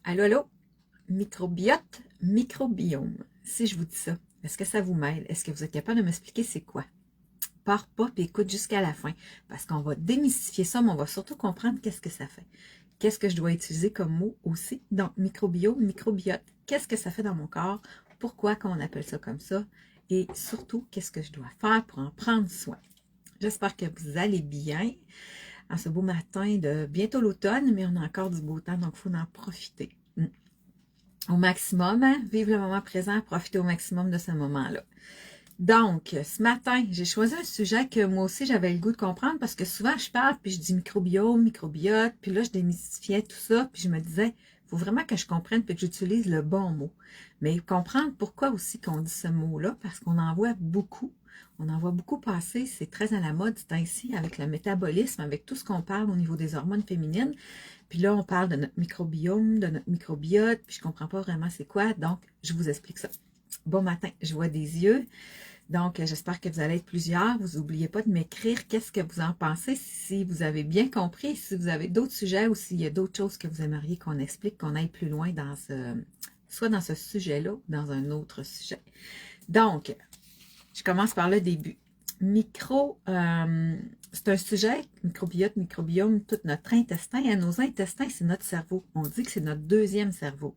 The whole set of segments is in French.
Allô, allô, microbiote, microbiome. Si je vous dis ça, est-ce que ça vous mêle? Est-ce que vous êtes capable de m'expliquer c'est quoi? Pars pas et écoute jusqu'à la fin, parce qu'on va démystifier ça, mais on va surtout comprendre qu'est-ce que ça fait. Qu'est-ce que je dois utiliser comme mot aussi? Donc, microbiome, microbiote. Qu'est-ce que ça fait dans mon corps? Pourquoi qu'on appelle ça comme ça? Et surtout, qu'est-ce que je dois faire pour en prendre soin? J'espère que vous allez bien en ce beau matin de bientôt l'automne, mais on a encore du beau temps, donc il faut en profiter. Au maximum, hein? Vive le moment présent, profiter au maximum de ce moment-là. Donc, ce matin, j'ai choisi un sujet que moi aussi j'avais le goût de comprendre parce que souvent je parle puis je dis microbiome, microbiote, puis là je démystifiais tout ça, puis je me disais, il faut vraiment que je comprenne puis que j'utilise le bon mot. Mais comprendre pourquoi aussi qu'on dit ce mot-là, parce qu'on en voit beaucoup. On en voit beaucoup passer, c'est très à la mode, c'est ainsi avec le métabolisme, avec tout ce qu'on parle au niveau des hormones féminines. Puis là, on parle de notre microbiome, de notre microbiote, puis je comprends pas vraiment c'est quoi, donc je vous explique ça. Bon matin, je vois des yeux. Donc, j'espère que vous allez être plusieurs. Vous n'oubliez pas de m'écrire qu'est-ce que vous en pensez, si vous avez bien compris, si vous avez d'autres sujets ou s'il y a d'autres choses que vous aimeriez qu'on explique, qu'on aille plus loin dans soit dans ce sujet-là ou dans un autre sujet. Donc, je commence par le début. C'est un sujet, microbiote, microbiome, tout notre intestin. Et nos intestins, c'est notre cerveau. On dit que c'est notre deuxième cerveau.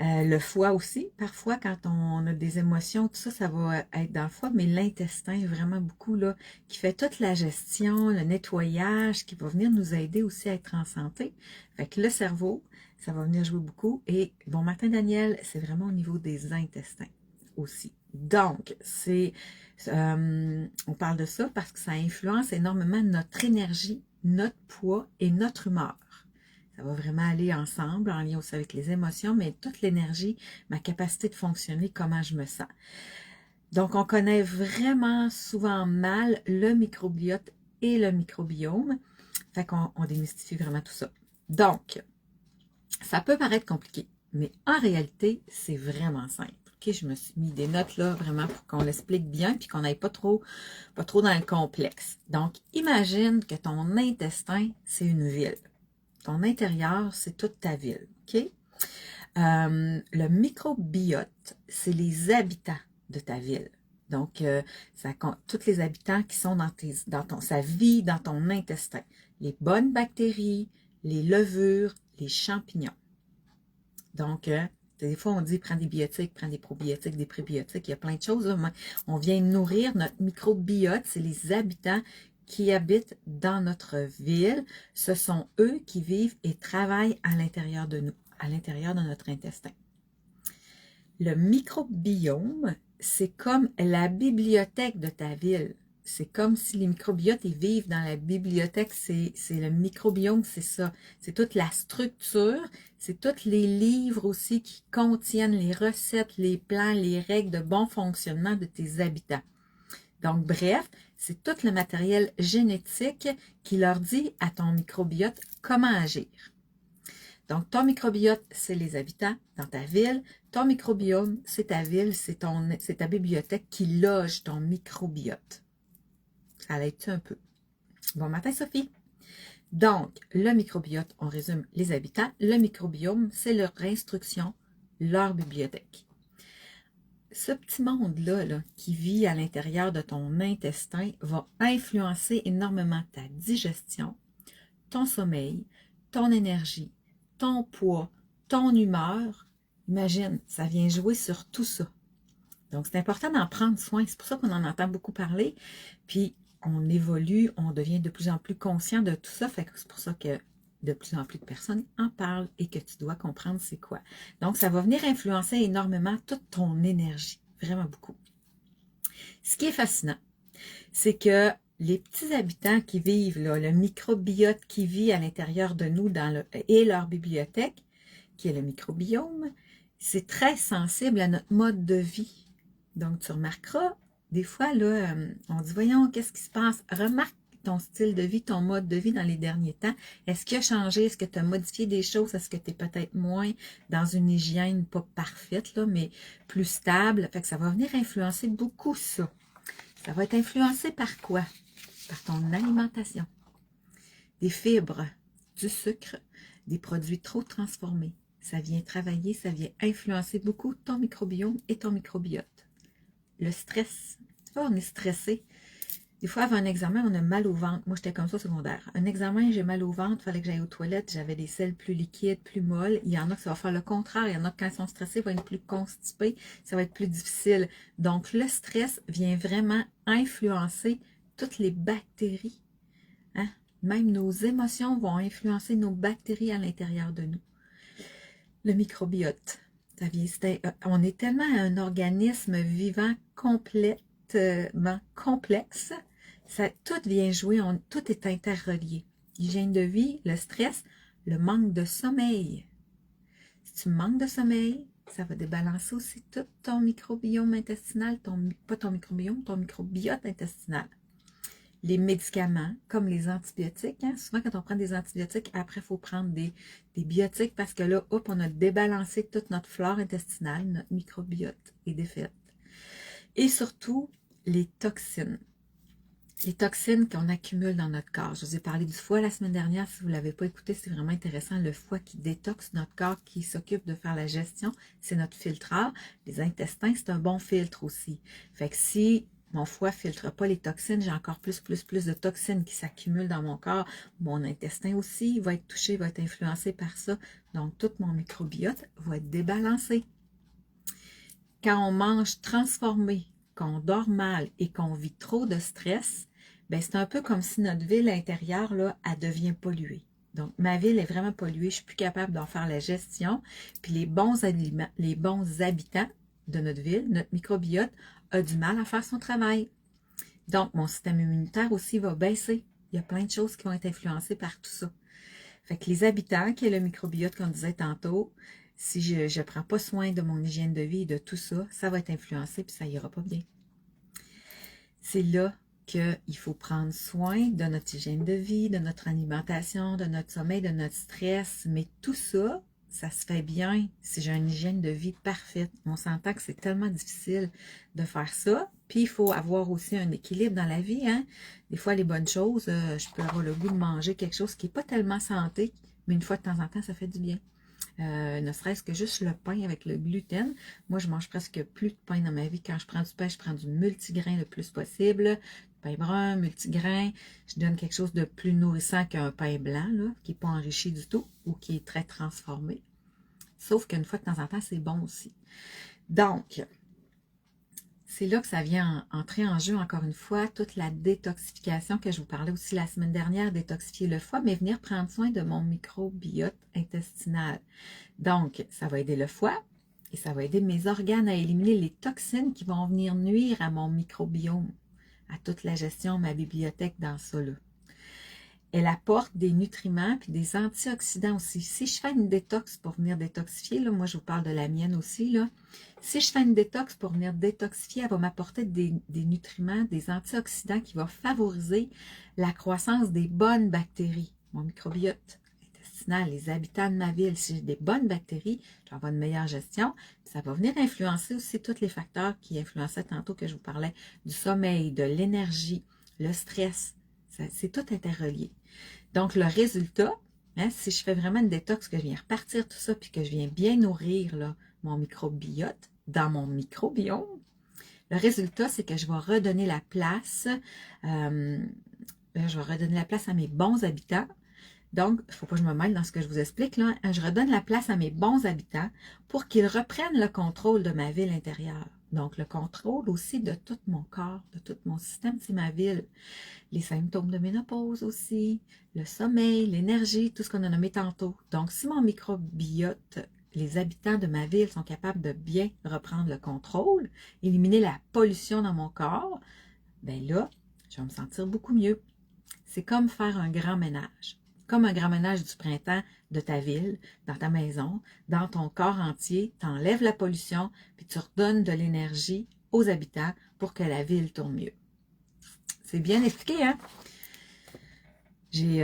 Le foie aussi, parfois quand on a des émotions, tout ça, ça va être dans le foie, mais l'intestin, vraiment beaucoup, là, qui fait toute la gestion, le nettoyage, qui va venir nous aider aussi à être en santé. Fait que le cerveau, ça va venir jouer beaucoup. Et bon matin, Daniel, c'est vraiment au niveau des intestins aussi. Donc, on parle de ça parce que ça influence énormément notre énergie, notre poids et notre humeur. Ça va vraiment aller ensemble, en lien aussi avec les émotions, mais toute l'énergie, ma capacité de fonctionner, comment je me sens. Donc, on connaît vraiment souvent mal le microbiote et le microbiome. Fait qu'on démystifie vraiment tout ça. Donc, ça peut paraître compliqué, mais en réalité, c'est vraiment simple. OK, je me suis mis des notes là, vraiment pour qu'on l'explique bien, puis qu'on n'aille pas trop dans le complexe. Donc, imagine que ton intestin, c'est une ville. Ton intérieur, c'est toute ta ville, OK? Le microbiote, c'est les habitants de ta ville. Donc, tous les habitants qui sont ça vit dans ton intestin. Les bonnes bactéries, les levures, les champignons. Donc, des fois, on dit prends des biotiques, prends des probiotiques, des prébiotiques, il y a plein de choses. Là. On vient nourrir notre microbiote, c'est les habitants qui habitent dans notre ville. Ce sont eux qui vivent et travaillent à l'intérieur de nous, à l'intérieur de notre intestin. Le microbiome, c'est comme la bibliothèque de ta ville. C'est comme si les microbiotes, ils vivent dans la bibliothèque. C'est le microbiome, c'est ça. C'est toute la structure, c'est tous les livres aussi qui contiennent les recettes, les plans, les règles de bon fonctionnement de tes habitants. Donc, bref, c'est tout le matériel génétique qui leur dit à ton microbiote comment agir. Donc, ton microbiote, c'est les habitants dans ta ville. Ton microbiome, c'est ta ville, c'est ta bibliothèque qui loge ton microbiote. Ça l'aide-tu un peu? Bon matin, Sophie. Donc, le microbiote, on résume les habitants. Le microbiome, c'est leur instruction, leur bibliothèque. Ce petit monde-là qui vit à l'intérieur de ton intestin va influencer énormément ta digestion, ton sommeil, ton énergie, ton poids, ton humeur. Imagine, ça vient jouer sur tout ça. Donc, c'est important d'en prendre soin. C'est pour ça qu'on en entend beaucoup parler. Puis, on évolue, on devient de plus en plus conscient de tout ça. Fait que c'est pour ça que de plus en plus de personnes en parlent et que tu dois comprendre c'est quoi. Donc, ça va venir influencer énormément toute ton énergie. Vraiment beaucoup. Ce qui est fascinant, c'est que les petits habitants qui vivent, là, le microbiote qui vit à l'intérieur de nous et leur bibliothèque, qui est le microbiome, c'est très sensible à notre mode de vie. Donc, tu remarqueras, des fois, là, on dit, voyons, qu'est-ce qui se passe? Remarque ton style de vie, ton mode de vie dans les derniers temps. Est-ce qu'il a changé? Est-ce que tu as modifié des choses? Est-ce que tu es peut-être moins dans une hygiène pas parfaite, là, mais plus stable? Fait que ça va venir influencer beaucoup ça. Ça va être influencé par quoi? Par ton alimentation. Des fibres, du sucre, des produits trop transformés, ça vient travailler, ça vient influencer beaucoup ton microbiome et ton microbiote. Le stress, tu vois, on est stressé. Des fois, avant un examen, on a mal au ventre. Moi, j'étais comme ça au secondaire. Un examen, j'ai mal au ventre, il fallait que j'aille aux toilettes, j'avais des selles plus liquides, plus molles. Il y en a qui ça va faire le contraire. Il y en a qui, quand ils sont stressés, vont être plus constipés. Ça va être plus difficile. Donc, le stress vient vraiment influencer toutes les bactéries. Hein? Même nos émotions vont influencer nos bactéries à l'intérieur de nous. Le microbiote, ça vient, on est tellement un organisme vivant complètement complexe. Ça, tout vient jouer, tout est interrelié. L'hygiène de vie, le stress, le manque de sommeil. Si tu manques de sommeil, ça va débalancer aussi tout ton microbiome intestinal, pas ton microbiome, ton microbiote intestinal. Les médicaments, comme les antibiotiques, hein, souvent quand on prend des antibiotiques, après il faut prendre des biotiques parce que là, hop, on a débalancé toute notre flore intestinale, notre microbiote est défaite. Et surtout, les toxines. Les toxines qu'on accumule dans notre corps. Je vous ai parlé du foie la semaine dernière. Si vous ne l'avez pas écouté, c'est vraiment intéressant. Le foie qui détoxe notre corps, qui s'occupe de faire la gestion, c'est notre filtreur. Les intestins, c'est un bon filtre aussi. Fait que si mon foie ne filtre pas les toxines, j'ai encore plus de toxines qui s'accumulent dans mon corps. Mon intestin aussi va être touché, va être influencé par ça. Donc, tout mon microbiote va être débalancé. Quand on mange transformé, qu'on dort mal et qu'on vit trop de stress, ben c'est un peu comme si notre ville intérieure, là, elle devient polluée. Donc, ma ville est vraiment polluée, je ne suis plus capable d'en faire la gestion. Puis les bons aliments, les bons habitants de notre ville, notre microbiote, a du mal à faire son travail. Donc, mon système immunitaire aussi va baisser. Il y a plein de choses qui vont être influencées par tout ça. Fait que les habitants, qui est le microbiote qu'on disait tantôt, si je ne prends pas soin de mon hygiène de vie et de tout ça, ça va être influencé puis ça ira pas bien. C'est là qu'il faut prendre soin de notre hygiène de vie, de notre alimentation, de notre sommeil, de notre stress. Mais tout ça, ça se fait bien si j'ai une hygiène de vie parfaite. On s'entend que c'est tellement difficile de faire ça. Puis, il faut avoir aussi un équilibre dans la vie. Hein? Des fois, les bonnes choses, je peux avoir le goût de manger quelque chose qui n'est pas tellement santé, mais une fois de temps en temps, ça fait du bien. Ne serait-ce que juste le pain avec le gluten. Moi, je mange presque plus de pain dans ma vie. Quand je prends du pain, je prends du multigrain le plus possible. Pain brun, multigrain. Je donne quelque chose de plus nourrissant qu'un pain blanc, là, qui n'est pas enrichi du tout ou qui est très transformé. Sauf qu'une fois de temps en temps, c'est bon aussi. Donc, c'est là que ça vient entrer en jeu, encore une fois, toute la détoxification que je vous parlais aussi la semaine dernière, détoxifier le foie, mais venir prendre soin de mon microbiote intestinal. Donc, ça va aider le foie et ça va aider mes organes à éliminer les toxines qui vont venir nuire à mon microbiome, à toute la gestion, ma bibliothèque dans ça, là. Elle apporte des nutriments puis des antioxydants aussi. Si je fais une détox pour venir détoxifier, là, moi je vous parle de la mienne aussi, là. Si je fais une détox pour venir détoxifier, elle va m'apporter des nutriments, des antioxydants qui vont favoriser la croissance des bonnes bactéries, mon microbiote intestinal, les habitants de ma ville. Si j'ai des bonnes bactéries, je vais avoir une meilleure gestion. Ça va venir influencer aussi tous les facteurs qui influençaient tantôt que je vous parlais, du sommeil, de l'énergie, le stress. C'est tout interrelié. Donc, le résultat, hein, si je fais vraiment une détox, que je viens repartir tout ça, puis que je viens bien nourrir là, mon microbiote dans mon microbiome, le résultat, c'est que je vais redonner la place, à mes bons habitants. Donc, il ne faut pas que je me mêle dans ce que je vous explique, là. Je redonne la place à mes bons habitants pour qu'ils reprennent le contrôle de ma ville intérieure. Donc, le contrôle aussi de tout mon corps, de tout mon système, c'est ma ville. Les symptômes de ménopause aussi, le sommeil, l'énergie, tout ce qu'on a nommé tantôt. Donc, si mon microbiote, les habitants de ma ville sont capables de bien reprendre le contrôle, éliminer la pollution dans mon corps, ben là, je vais me sentir beaucoup mieux. C'est comme faire un grand ménage. Comme un grand ménage du printemps de ta ville, dans ta maison, dans ton corps entier, tu enlèves la pollution, puis tu redonnes de l'énergie aux habitants pour que la ville tourne mieux. C'est bien expliqué, hein? J'ai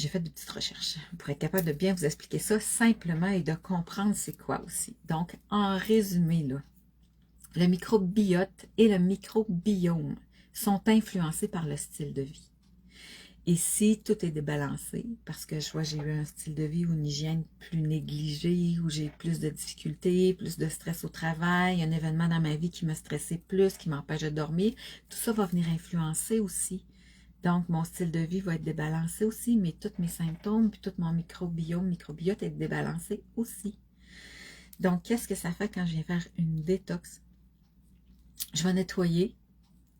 fait des petites recherches pour être capable de bien vous expliquer ça simplement et de comprendre c'est quoi aussi. Donc, en résumé, là, le microbiote et le microbiome sont influencés par le style de vie. si tout est débalancé, parce que soit j'ai eu un style de vie ou une hygiène plus négligée, où j'ai plus de difficultés, plus de stress au travail, un événement dans ma vie qui me stressait plus, qui m'empêche de dormir, tout ça va venir influencer aussi. Donc, mon style de vie va être débalancé aussi, mais tous mes symptômes, puis tout mon microbiote est débalancé aussi. Donc, qu'est-ce que ça fait quand je viens faire une détox? Je vais nettoyer,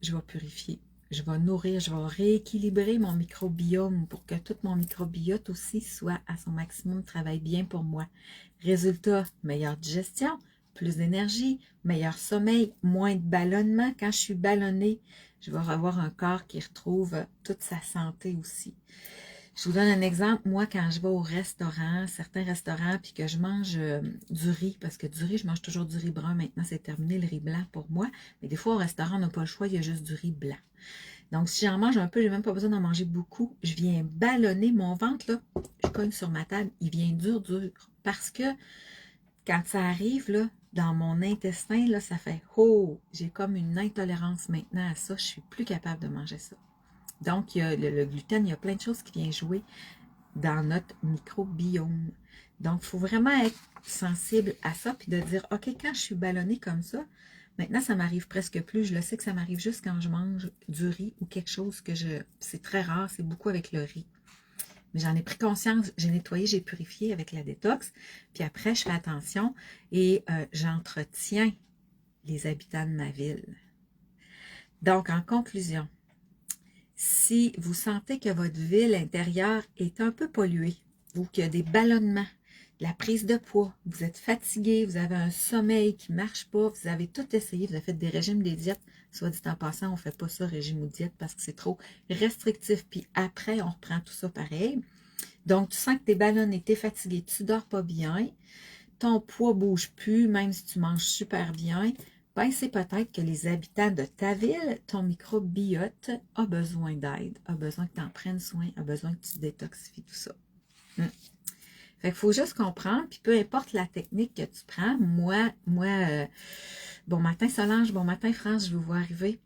je vais purifier, je vais nourrir, je vais rééquilibrer mon microbiome pour que tout mon microbiote aussi soit à son maximum, travaille bien pour moi. Résultat, meilleure digestion, plus d'énergie, meilleur sommeil, moins de ballonnement. Quand je suis ballonnée, je vais avoir un corps qui retrouve toute sa santé aussi. Je vous donne un exemple. Moi, quand je vais au restaurant, certains restaurants, puis que je mange du riz, parce que du riz, je mange toujours du riz brun. Maintenant, c'est terminé le riz blanc pour moi. Mais des fois, au restaurant, on n'a pas le choix, il y a juste du riz blanc. Donc, si j'en mange un peu, j'ai même pas besoin d'en manger beaucoup. Je viens ballonner mon ventre, là. Je cogne sur ma table. Il vient dur. Parce que quand ça arrive, là, dans mon intestin, là, ça fait « Oh! » J'ai comme une intolérance maintenant à ça. Je suis plus capable de manger ça. Donc, il y a le gluten, il y a plein de choses qui viennent jouer dans notre microbiome. Donc, il faut vraiment être sensible à ça, puis de dire, OK, quand je suis ballonnée comme ça, maintenant, ça m'arrive presque plus. Je le sais que ça m'arrive juste quand je mange du riz ou quelque chose que c'est très rare, c'est beaucoup avec le riz. Mais j'en ai pris conscience, j'ai nettoyé, j'ai purifié avec la détox, puis après, je fais attention et j'entretiens les habitants de ma ville. Donc, en conclusion, si vous sentez que votre ville intérieure est un peu polluée, ou qu'il y a des ballonnements, de la prise de poids, vous êtes fatigué, vous avez un sommeil qui ne marche pas, vous avez tout essayé, vous avez fait des régimes, des diètes, soit dit en passant, on ne fait pas ça, régime ou diète, parce que c'est trop restrictif, puis après, on reprend tout ça pareil. Donc, tu sens que tu es ballonné, tu es fatigué, tu ne dors pas bien, ton poids ne bouge plus, même si tu manges super bien, ben c'est peut-être que les habitants de ta ville, ton microbiote a besoin d'aide, a besoin que tu en prennes soin, a besoin que tu détoxifies tout ça. Fait qu'il faut juste comprendre, puis peu importe la technique que tu prends, bon matin Solange, bon matin France, je vous vois arriver.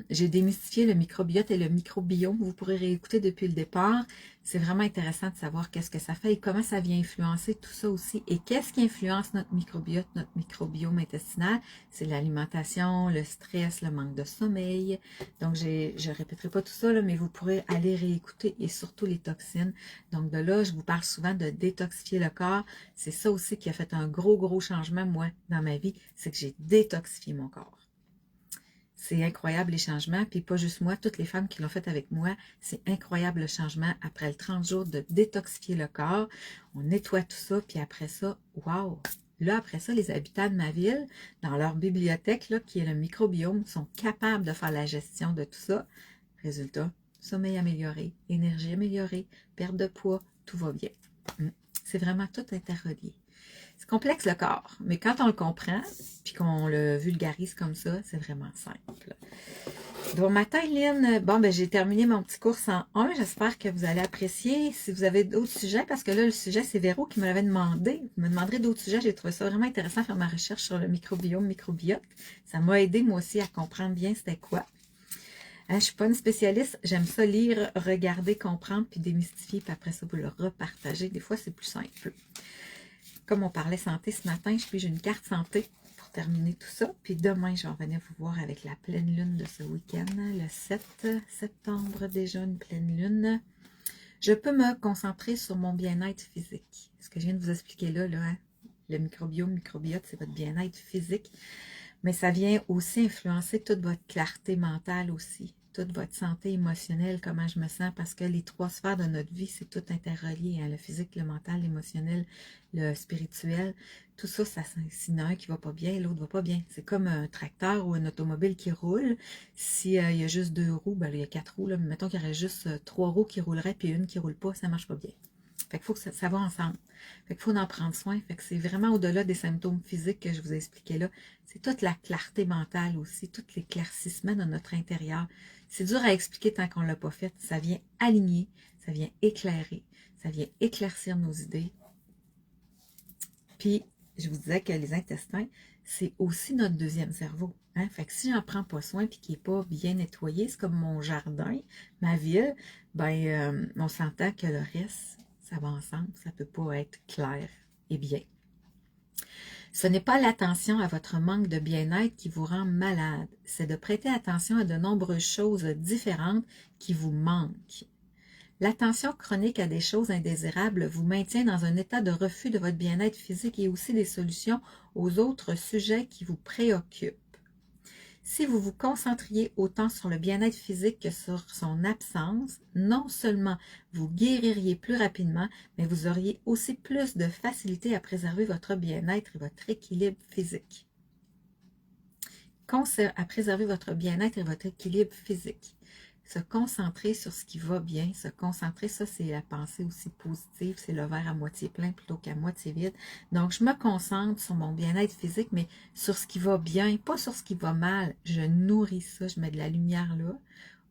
J'ai démystifié le microbiote et le microbiome. Vous pourrez réécouter depuis le départ. C'est vraiment intéressant de savoir qu'est-ce que ça fait et comment ça vient influencer tout ça aussi. Et qu'est-ce qui influence notre microbiote, notre microbiome intestinal? C'est l'alimentation, le stress, le manque de sommeil. Donc, je répéterai pas tout ça, là, mais vous pourrez aller réécouter et surtout les toxines. Donc, de là, je vous parle souvent de détoxifier le corps. C'est ça aussi qui a fait un gros changement, moi, dans ma vie. C'est que j'ai détoxifié mon corps. C'est incroyable les changements, puis pas juste moi, toutes les femmes qui l'ont fait avec moi, c'est incroyable le changement après le 30 jours de détoxifier le corps. On nettoie tout ça, puis après ça, waouh! Là, après ça, les habitants de ma ville, dans leur bibliothèque, là, qui est le microbiome, sont capables de faire la gestion de tout ça. Résultat, sommeil amélioré, énergie améliorée, perte de poids, tout va bien. C'est vraiment tout interrelié. C'est complexe le corps, mais quand on le comprend, puis qu'on le vulgarise comme ça, c'est vraiment simple. Bon matin, Lynn. Bon, ben j'ai terminé mon petit cours 101. J'espère que vous allez apprécier. Si vous avez d'autres sujets, parce que là, le sujet, c'est Véro qui me l'avait demandé. Vous me demanderez d'autres sujets. J'ai trouvé ça vraiment intéressant de faire ma recherche sur le microbiome, microbiote. Ça m'a aidé, moi aussi, à comprendre bien c'était quoi. Je suis pas une spécialiste. J'aime ça lire, regarder, comprendre, puis démystifier, puis après ça, vous le repartager. Des fois, c'est plus simple. Comme on parlait santé ce matin, j'ai une carte santé pour terminer tout ça. Puis demain, je vais revenir vous voir avec la pleine lune de ce week-end, le 7 septembre, déjà une pleine lune. Je peux me concentrer sur mon bien-être physique. Ce que je viens de vous expliquer là, hein? Le microbiome, microbiote, c'est votre bien-être physique. Mais ça vient aussi influencer toute votre clarté mentale aussi, toute votre santé émotionnelle, comment je me sens, parce que les 3 sphères de notre vie, c'est tout interrelié, hein, le physique, le mental, l'émotionnel, le spirituel. Tout ça, s'il y en a un qui va pas bien, l'autre va pas bien. C'est comme un tracteur ou un automobile qui roule. S'il y a juste 2 roues, ben, il y a 4 roues, là, mais mettons qu'il y aurait juste 3 roues qui rouleraient, puis une qui roule pas, ça marche pas bien. Fait qu'il faut que ça va ensemble. Fait qu'il faut en prendre soin. Fait que c'est vraiment au-delà des symptômes physiques que je vous ai expliqués là. C'est toute la clarté mentale aussi, tout l'éclaircissement de notre intérieur. C'est dur à expliquer tant qu'on ne l'a pas fait. Ça vient aligner, ça vient éclairer, ça vient éclaircir nos idées. Puis, je vous disais que les intestins, c'est aussi notre deuxième cerveau. Hein? Fait que si j'en prends pas soin puis qu'il n'est pas bien nettoyé, c'est comme mon jardin, ma ville, ben on s'entend que le reste, ça va ensemble, ça peut pas être clair et bien. Ce n'est pas l'attention à votre manque de bien-être qui vous rend malade, c'est de prêter attention à de nombreuses choses différentes qui vous manquent. L'attention chronique à des choses indésirables vous maintient dans un état de refus de votre bien-être physique et aussi des solutions aux autres sujets qui vous préoccupent. Si vous vous concentriez autant sur le bien-être physique que sur son absence, non seulement vous guéririez plus rapidement, mais vous auriez aussi plus de facilité à préserver votre bien-être et votre équilibre physique. À préserver votre bien-être et votre équilibre physique. Se concentrer sur ce qui va bien, se concentrer, ça c'est la pensée aussi positive, c'est le verre à moitié plein plutôt qu'à moitié vide. Donc je me concentre sur mon bien-être physique, mais sur ce qui va bien, pas sur ce qui va mal. Je nourris ça, je mets de la lumière là,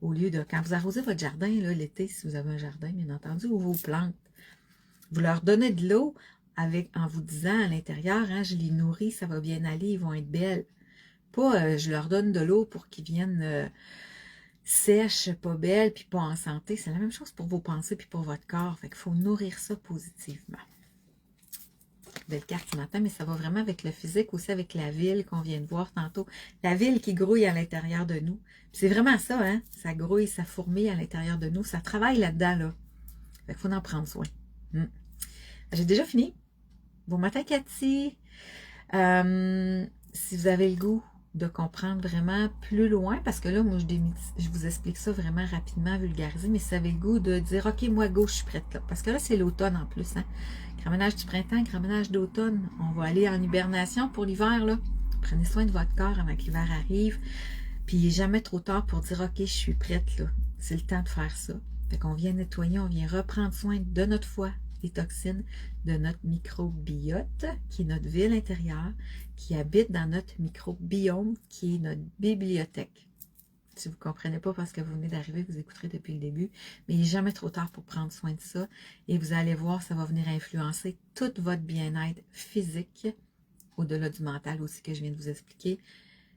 au lieu de, quand vous arrosez votre jardin l'été, si vous avez un jardin bien entendu, ou vos plantes, vous leur donnez de l'eau en vous disant à l'intérieur, hein, je les nourris, ça va bien aller, ils vont être belles. Pas je leur donne de l'eau pour qu'ils viennent sèche, pas belle, puis pas en santé. C'est la même chose pour vos pensées puis pour votre corps. Fait qu'il faut nourrir ça positivement. Belle carte ce matin, mais ça va vraiment avec le physique, aussi avec la ville qu'on vient de voir tantôt. La ville qui grouille à l'intérieur de nous. C'est vraiment ça, hein? Ça grouille, ça fourmille à l'intérieur de nous. Ça travaille là-dedans, là. Fait qu'il faut en prendre soin. J'ai déjà fini. Bon matin, Cathy. Si vous avez le goût de comprendre vraiment plus loin, parce que là, moi, je vous explique ça vraiment rapidement, vulgarisé, mais si vous avez le goût de dire, OK, moi, go, je suis prête là. Parce que là, c'est l'automne en plus, hein. Grand ménage du printemps, grand ménage d'automne. On va aller en hibernation pour l'hiver, là. Prenez soin de votre corps avant que l'hiver arrive. Puis, il n'est jamais trop tard pour dire, OK, je suis prête, là. C'est le temps de faire ça. Fait qu'on vient nettoyer, on vient reprendre soin de notre foie, des toxines, de notre microbiote, qui est notre ville intérieure, qui habite dans notre microbiome, qui est notre bibliothèque. Si vous ne comprenez pas parce que vous venez d'arriver, vous écouterez depuis le début, mais il n'est jamais trop tard pour prendre soin de ça. Et vous allez voir, ça va venir influencer tout votre bien-être physique, au-delà du mental aussi que je viens de vous expliquer,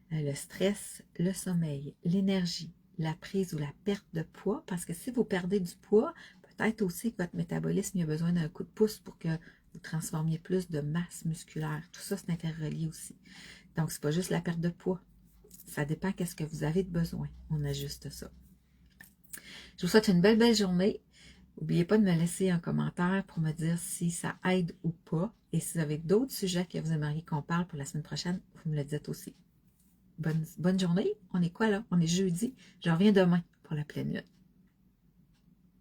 le stress, le sommeil, l'énergie, la prise ou la perte de poids, parce que si vous perdez du poids, peut-être aussi que votre métabolisme a besoin d'un coup de pouce pour que vous transformiez plus de masse musculaire. Tout ça, c'est interrelié aussi. Donc, c'est pas juste la perte de poids. Ça dépend qu'est-ce que vous avez de besoin. On ajuste ça. Je vous souhaite une belle journée. N'oubliez pas de me laisser un commentaire pour me dire si ça aide ou pas. Et si vous avez d'autres sujets que vous aimeriez qu'on parle pour la semaine prochaine, vous me le dites aussi. Bonne journée. On est quoi là? On est jeudi. Je reviens demain pour la pleine lune.